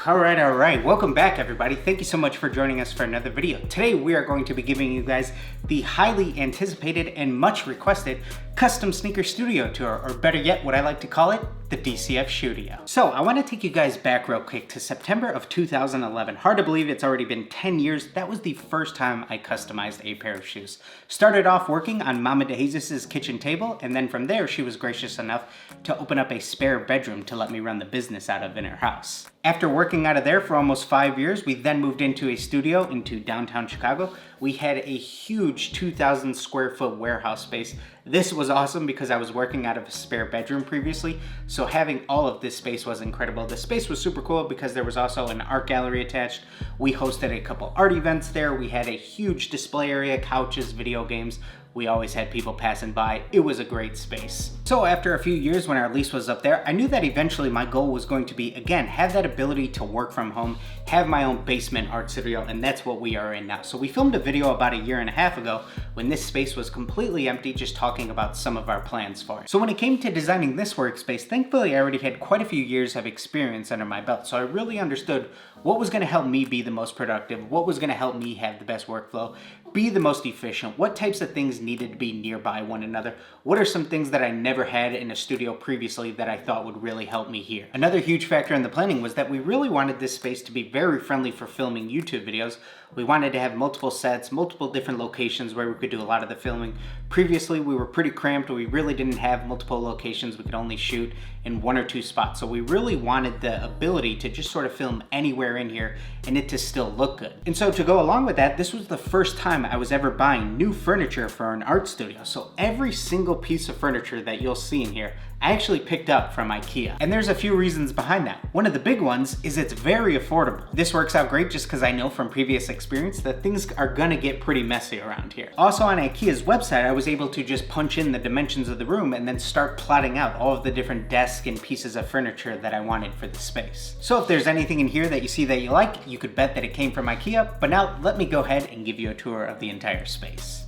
All right. Welcome back, everybody. Thank you so much for joining us for another video. Today, we are going to be giving you guys the highly anticipated and much requested custom sneaker studio tour, or better yet, what I like to call it, the DCF Shoedio. So I want to take you guys back real quick to September of 2011. Hard to believe it's already been 10 years. That was the first time I customized a pair of shoes. Started off working on Mama DeJesus' kitchen table, and then from there, she was gracious enough to open up a spare bedroom to let me run the business out of in her house. After working out of there for almost 5 years, we then moved into a studio into downtown Chicago. We had a huge 2,000 square foot warehouse space. This was awesome because I was working out of a spare bedroom previously, so having all of this space was incredible. The space was super cool because there was also an art gallery attached. We hosted a couple art events there. We had a huge display area, couches, video games. We always had people passing by. It was a great space. So after a few years when our lease was up there, I knew that eventually my goal was going to be, again, have that ability to work from home, have my own basement art studio, and that's what we are in now. So we filmed a video about a year and a half ago when this space was completely empty, just talking about some of our plans for it. So when it came to designing this workspace, thankfully I already had quite a few years of experience under my belt, so I really understood what was gonna help me be the most productive, what was gonna help me have the best workflow, be the most efficient, what types of things needed to be nearby one another, what are some things that I never had in a studio previously that I thought would really help me here. Another huge factor in the planning was that we really wanted this space to be very friendly for filming YouTube videos. We wanted to have multiple sets, multiple different locations where we could do a lot of the filming. Previously, we were pretty cramped. We really didn't have multiple locations. We could only shoot in 1 or 2 spots. So we really wanted the ability to just sort of film anywhere in here and it to still look good. And so to go along with that, this was the first time I was ever buying new furniture for an art studio. So every single piece of furniture that you'll see in here, I actually picked up from IKEA. And there's a few reasons behind that. One of the big ones is it's very affordable. This works out great just because I know from previous experience that things are gonna get pretty messy around here. Also on IKEA's website, I was able to just punch in the dimensions of the room and then start plotting out all of the different desks and pieces of furniture that I wanted for the space. So if there's anything in here that you see that you like, you could bet that it came from IKEA, but now let me go ahead and give you a tour of the entire space.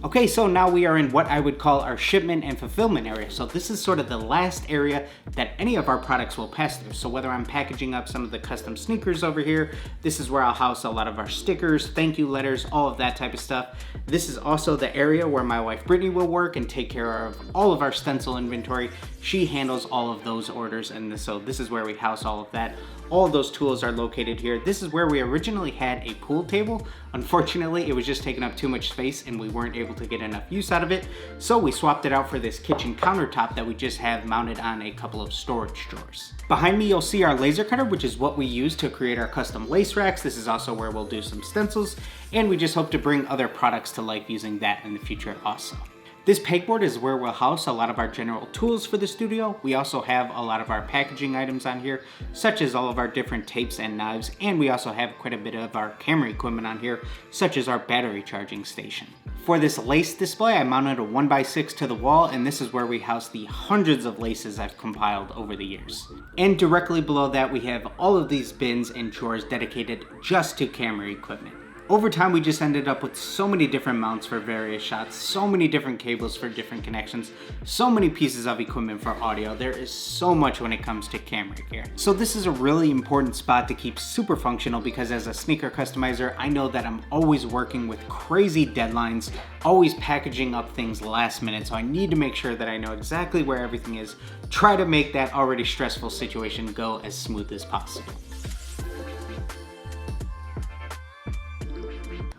Okay, so now we are in what I would call our shipment and fulfillment area. So this is sort of the last area that any of our products will pass through. So whether I'm packaging up some of the custom sneakers over here, this is where I'll house a lot of our stickers, thank you letters, all of that type of stuff. This is also the area where my wife Brittany will work and take care of all of our stencil inventory. She handles all of those orders, and so this is where we house all of that. All of those tools are located here. This is where we originally had a pool table. Unfortunately, it was just taking up too much space and we weren't able to get enough use out of it. So we swapped it out for this kitchen countertop that we just have mounted on a couple of storage drawers. Behind me, you'll see our laser cutter, which is what we use to create our custom lace racks. This is also where we'll do some stencils, and we just hope to bring other products to life using that in the future also. This pegboard is where we'll house a lot of our general tools for the studio. We also have a lot of our packaging items on here, such as all of our different tapes and knives, and we also have quite a bit of our camera equipment on here, such as our battery charging station. For this lace display, I mounted a 1x6 to the wall, and this is where we house the hundreds of laces I've compiled over the years. And directly below that, we have all of these bins and drawers dedicated just to camera equipment. Over time, we just ended up with so many different mounts for various shots, so many different cables for different connections, so many pieces of equipment for audio. There is so much when it comes to camera gear. So this is a really important spot to keep super functional because as a sneaker customizer, I know that I'm always working with crazy deadlines, always packaging up things last minute. So I need to make sure that I know exactly where everything is, try to make that already stressful situation go as smooth as possible.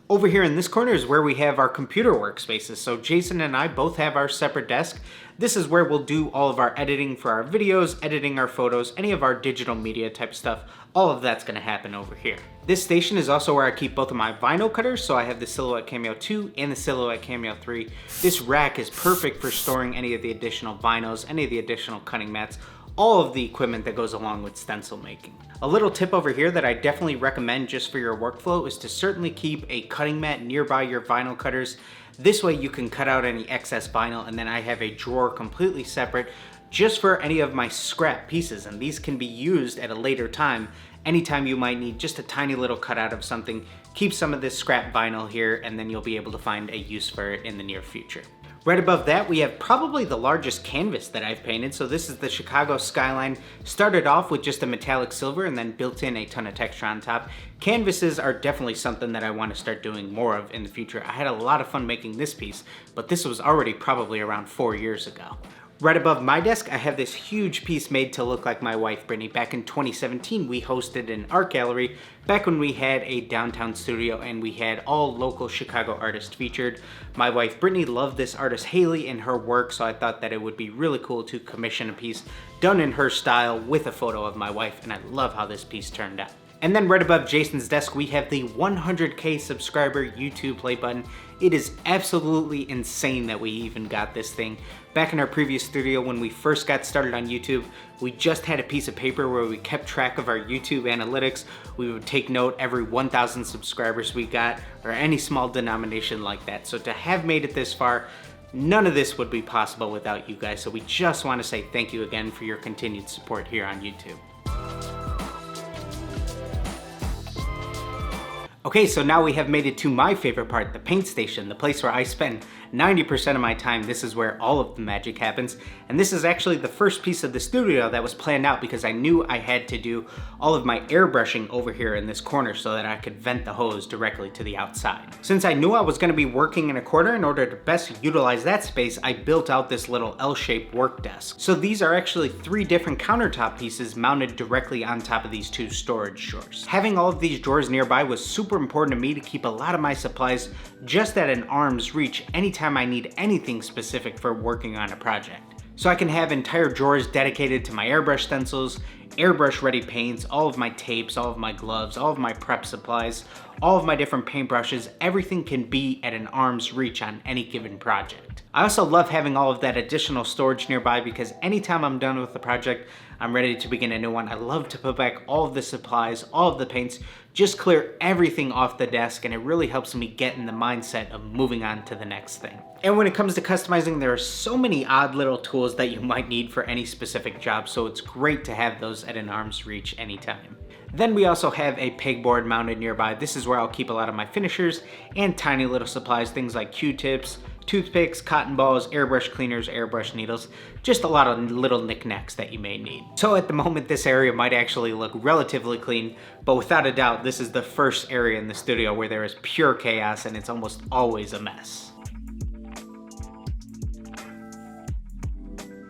Over here in this corner is where we have our computer workspaces. So Jason and I both have our separate desk. This is where we'll do all of our editing for our videos, editing our photos, any of our digital media type stuff. All of that's gonna happen over here. This station is also where I keep both of my vinyl cutters. So I have the Silhouette Cameo 2 and the Silhouette Cameo 3. This rack is perfect for storing any of the additional vinyls, any of the additional cutting mats, all of the equipment that goes along with stencil making. A little tip over here that I definitely recommend just for your workflow is to certainly keep a cutting mat nearby your vinyl cutters. This way you can cut out any excess vinyl, and then I have a drawer completely separate just for any of my scrap pieces, and these can be used at a later time. Anytime you might need just a tiny little cutout of something, keep some of this scrap vinyl here and then you'll be able to find a use for it in the near future. Right above that, we have probably the largest canvas that I've painted. So this is the Chicago skyline. Started off with just a metallic silver and then built in a ton of texture on top. Canvases are definitely something that I want to start doing more of in the future. I had a lot of fun making this piece, but this was already probably around 4 years ago. Right above my desk, I have this huge piece made to look like my wife, Brittany. Back in 2017, we hosted an art gallery back when we had a downtown studio and we had all local Chicago artists featured. My wife, Brittany, loved this artist, Haley, and her work, so I thought that it would be really cool to commission a piece done in her style with a photo of my wife, and I love how this piece turned out. And then right above Jason's desk, we have the 100K subscriber YouTube play button. It is absolutely insane that we even got this thing. Back in our previous studio, when we first got started on YouTube, we just had a piece of paper where we kept track of our YouTube analytics. We would take note every 1,000 subscribers we got, or any small denomination like that. So to have made it this far, none of this would be possible without you guys. So we just want to say thank you again for your continued support here on YouTube. Okay, so now we have made it to my favorite part, the paint station, the place where I spend 90% of my time. This is where all of the magic happens. And this is actually the first piece of the studio that was planned out because I knew I had to do all of my airbrushing over here in this corner so that I could vent the hose directly to the outside. Since I knew I was going to be working in a corner, in order to best utilize that space, I built out this little L-shaped work desk. So these are actually 3 different countertop pieces mounted directly on top of these 2 storage drawers. Having all of these drawers nearby was super important to me to keep a lot of my supplies just at an arm's reach anytime I need anything specific for working on a project. So I can have entire drawers dedicated to my airbrush stencils, airbrush ready paints, all of my tapes, all of my gloves, all of my prep supplies, all of my different paintbrushes. Everything can be at an arm's reach on any given project. I also love having all of that additional storage nearby because anytime I'm done with the project, I'm ready to begin a new one. I love to put back all of the supplies, all of the paints, just clear everything off the desk, and it really helps me get in the mindset of moving on to the next thing. And when it comes to customizing, there are so many odd little tools that you might need for any specific job, so it's great to have those at an arm's reach anytime. Then we also have a pegboard mounted nearby. This is where I'll keep a lot of my finishers and tiny little supplies, things like Q-tips, toothpicks, cotton balls, airbrush cleaners, airbrush needles, just a lot of little knickknacks that you may need. So at the moment, this area might actually look relatively clean, but without a doubt, this is the first area in the studio where there is pure chaos and it's almost always a mess.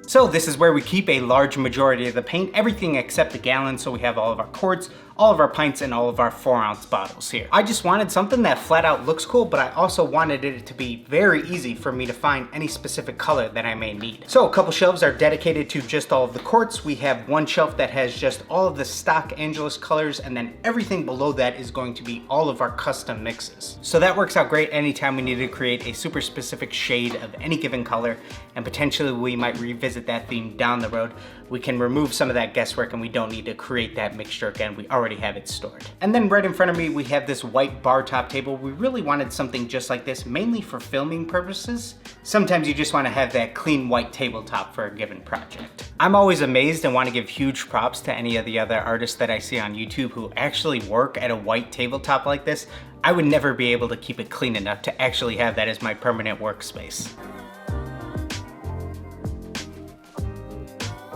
So this is where we keep a large majority of the paint, everything except the gallon, so we have all of our quarts, all of our pints, and all of our 4-ounce bottles here. I just wanted something that flat out looks cool, but I also wanted it to be very easy for me to find any specific color that I may need. So a couple shelves are dedicated to just all of the quarts. We have one shelf that has just all of the stock Angelus colors, and then everything below that is going to be all of our custom mixes. So that works out great anytime we need to create a super specific shade of any given color, and potentially we might revisit that theme down the road. We can remove some of that guesswork and we don't need to create that mixture again. We already have it stored. And then right in front of me, we have this white bar top table. We really wanted something just like this, mainly for filming purposes. Sometimes you just want to have that clean white tabletop for a given project. I'm always amazed and want to give huge props to any of the other artists that I see on YouTube who actually work at a white tabletop like this. I would never be able to keep it clean enough to actually have that as my permanent workspace.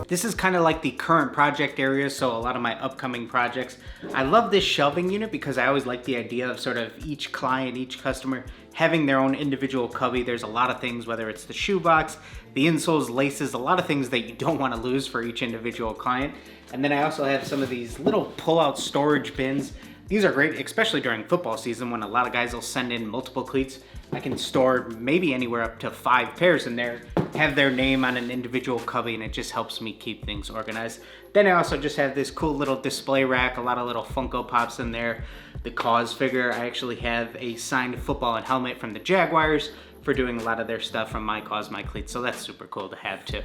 This is kind of like the current project area, so a lot of my upcoming projects. I love this shelving unit because I always like the idea of sort of each client, each customer having their own individual cubby. There's a lot of things, whether it's the shoebox, the insoles, laces, a lot of things that you don't want to lose for each individual client. And then I also have some of these little pull-out storage bins. These are great, especially during football season when a lot of guys will send in multiple cleats. I can store maybe anywhere up to 5 pairs in there, have their name on an individual cubby, and it just helps me keep things organized. Then I also just have this cool little display rack, a lot of little Funko Pops in there. The Cause figure, I actually have a signed football and helmet from the Jaguars for doing a lot of their stuff from My Cause, My Cleats, so that's super cool to have too.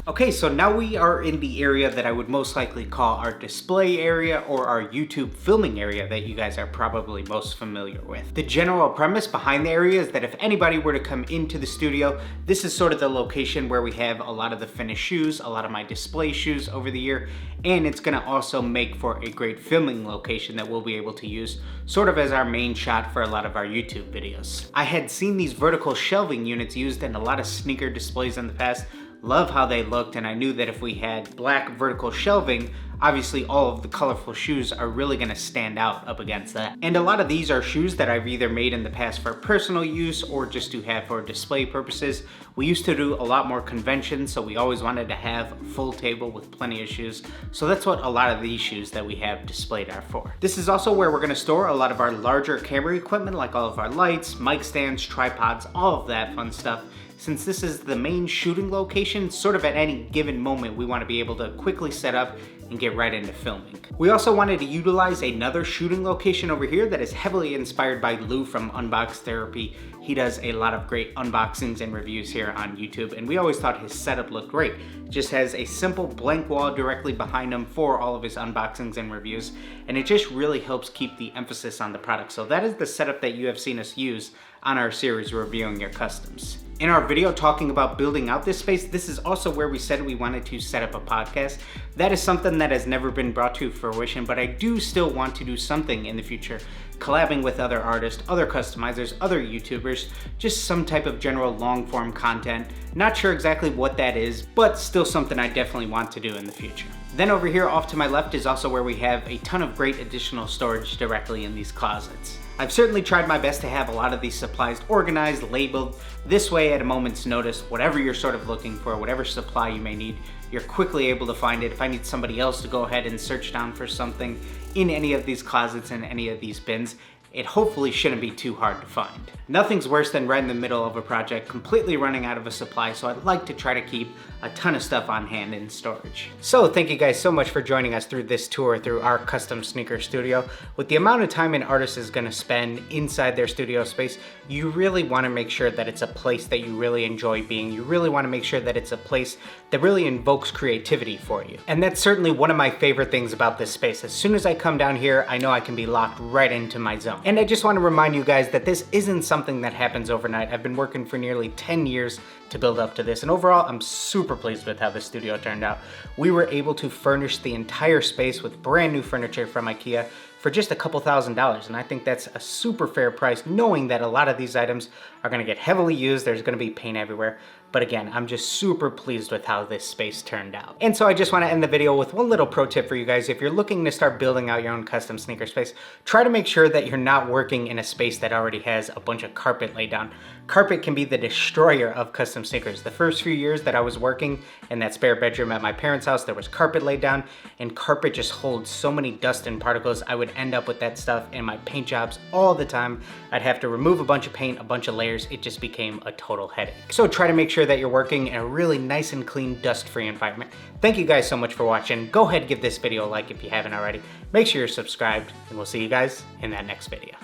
Okay, so now we are in the area that I would most likely call our display area or our YouTube filming area that you guys are probably most familiar with. The general premise behind the area is that if anybody were to come into the studio, this is sort of the location where we have a lot of the finished shoes, a lot of my display shoes over the year, and it's gonna also make for a great filming location that we'll be able to use sort of as our main shot for a lot of our YouTube videos. I had seen these vertical shelving units used in a lot of sneaker displays in the past. Love how they looked, and I knew that if we had black vertical shelving, obviously all of the colorful shoes are really gonna stand out up against that. And a lot of these are shoes that I've either made in the past for personal use or just to have for display purposes. We used to do a lot more conventions, so we always wanted to have a full table with plenty of shoes. So that's what a lot of these shoes that we have displayed are for. This is also where we're gonna store a lot of our larger camera equipment, like all of our lights, mic stands, tripods, all of that fun stuff. Since this is the main shooting location, sort of at any given moment, we want to be able to quickly set up and get right into filming. We also wanted to utilize another shooting location over here that is heavily inspired by Lou from Unbox Therapy. He does a lot of great unboxings and reviews here on YouTube, and we always thought his setup looked great. Just has a simple blank wall directly behind him for all of his unboxings and reviews, and it just really helps keep the emphasis on the product. So that is the setup that you have seen us use on our series reviewing your customs. In our video talking about building out this space, this is also where we said we wanted to set up a podcast. That is something that has never been brought to fruition, but I do still want to do something in the future, collabing with other artists, other customizers, other YouTubers, just some type of general long form content. Not sure exactly what that is, but still something I definitely want to do in the future. Then over here off to my left is also where we have a ton of great additional storage directly in these closets. I've certainly tried my best to have a lot of these supplies organized, labeled. This way, at a moment's notice, whatever you're sort of looking for, whatever supply you may need, you're quickly able to find it. If I need somebody else to go ahead and search down for something in any of these closets and any of these bins, it hopefully shouldn't be too hard to find. Nothing's worse than right in the middle of a project completely running out of a supply, so I'd like to try to keep a ton of stuff on hand in storage. So thank you guys so much for joining us through this tour through our custom sneaker studio. With the amount of time an artist is gonna spend inside their studio space, you really wanna make sure that it's a place that you really enjoy being. You really wanna make sure that it's a place that really invokes creativity for you. And that's certainly one of my favorite things about this space. As soon as I come down here, I know I can be locked right into my zone. And I just wanna remind you guys that this isn't something that happens overnight. I've been working for nearly 10 years to build up to this, and overall I'm super pleased with how the studio turned out. We were able to furnish the entire space with brand new furniture from IKEA for just a couple $1,000s, and I think that's a super fair price, knowing that a lot of these items are gonna get heavily used, there's gonna be paint everywhere. But again, I'm just super pleased with how this space turned out. And so I just wanna end the video with one little pro tip for you guys. If you're looking to start building out your own custom sneaker space, try to make sure that you're not working in a space that already has a bunch of carpet laid down. Carpet can be the destroyer of custom sneakers. The first few years that I was working in that spare bedroom at my parents' house, there was carpet laid down, and carpet just holds so many dust and particles. I would end up with that stuff in my paint jobs all the time. I'd have to remove a bunch of paint, a bunch of layers. It just became a total headache. So try to make sure that you're working in a really nice and clean, dust-free environment. Thank you guys so much for watching. Go ahead and give this video a like if you haven't already. Make sure you're subscribed, and we'll see you guys in that next video.